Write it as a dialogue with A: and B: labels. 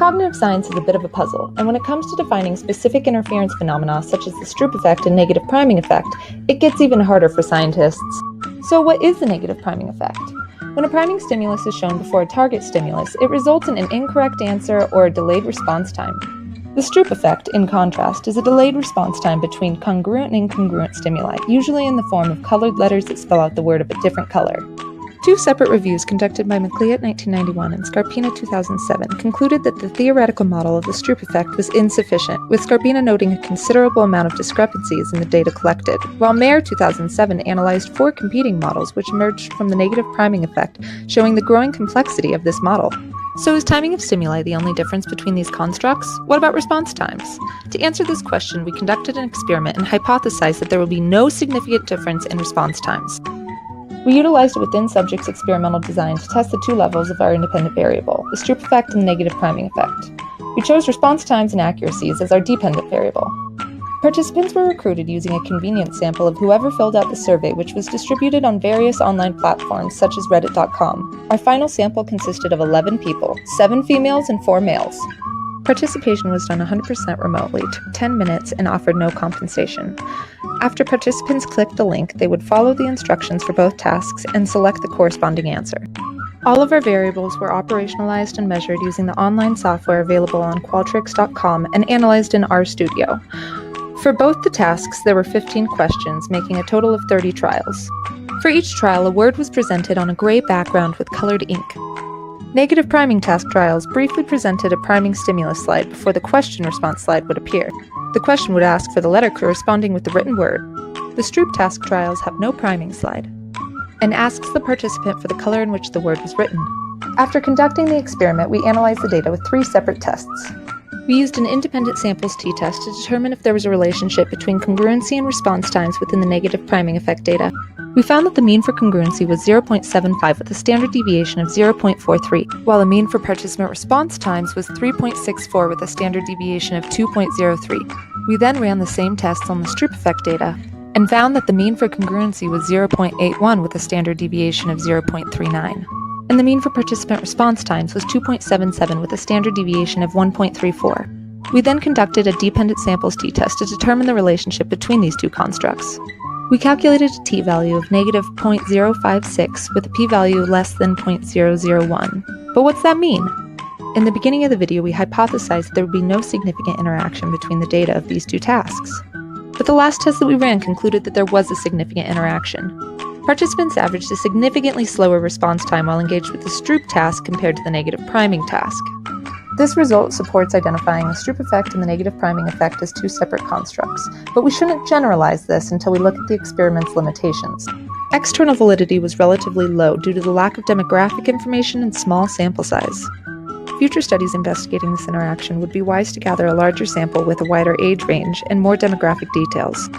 A: Cognitive science is a bit of a puzzle, and when it comes to defining specific interference phenomena such as the Stroop effect and negative priming effect, it gets even harder for scientists. So what is the negative priming effect? When a priming stimulus is shown before a target stimulus, it results in an incorrect answer or a delayed response time. The Stroop effect, in contrast, is a delayed response time between congruent and incongruent stimuli, usually in the form of colored letters that spell out the word of a different color. Two separate reviews conducted by McLeod 1991 and Scarpina 2007 concluded that the theoretical model of the Stroop effect was insufficient, with Scarpina noting a considerable amount of discrepancies in the data collected, while Mayer 2007 analyzed 4 competing models which emerged from the negative priming effect, showing the growing complexity of this model. So is timing of stimuli the only difference between these constructs? What about response times? To answer this question, we conducted an experiment and hypothesized that there will be no significant difference in response times. We utilized a within-subjects experimental design to test the 2 levels of our independent variable, the Stroop effect and the negative priming effect. We chose response times and accuracies as our dependent variable. Participants were recruited using a convenience sample of whoever filled out the survey, which was distributed on various online platforms such as reddit.com. Our final sample consisted of 11 people, 7 females and 4 males. Participation was done 100% remotely, took 10 minutes, and offered no compensation. After participants clicked the link, they would follow the instructions for both tasks and select the corresponding answer. All of our variables were operationalized and measured using the online software available on Qualtrics.com and analyzed in RStudio. For both the tasks, there were 15 questions, making a total of 30 trials. For each trial, a word was presented on a gray background with colored ink. Negative priming task trials briefly presented a priming stimulus slide before the question response slide would appear. The question would ask for the letter corresponding with the written word. The Stroop task trials have no priming slide, and asks the participant for the color in which the word was written. After conducting the experiment, we analyzed the data with 3 separate tests. We used an independent samples t-test to determine if there was a relationship between congruency and response times within the negative priming effect data. We found that the mean for congruency was 0.75 with a standard deviation of 0.43, while the mean for participant response times was 3.64 with a standard deviation of 2.03. We then ran the same tests on the Stroop effect data and found that the mean for congruency was 0.81 with a standard deviation of 0.39. And the mean for participant response times was 2.77 with a standard deviation of 1.34. We then conducted a dependent samples t-test to determine the relationship between these 2 constructs. We calculated a t-value of negative 0.056 with a p-value less than 0.001. But what's that mean? In the beginning of the video, we hypothesized that there would be no significant interaction between the data of these 2 tasks. But the last test that we ran concluded that there was a significant interaction. Participants averaged a significantly slower response time while engaged with the Stroop task compared to the negative priming task. This result supports identifying the Stroop effect and the negative priming effect as 2 separate constructs, but we shouldn't generalize this until we look at the experiment's limitations. External validity was relatively low due to the lack of demographic information and small sample size. Future studies investigating this interaction would be wise to gather a larger sample with a wider age range and more demographic details.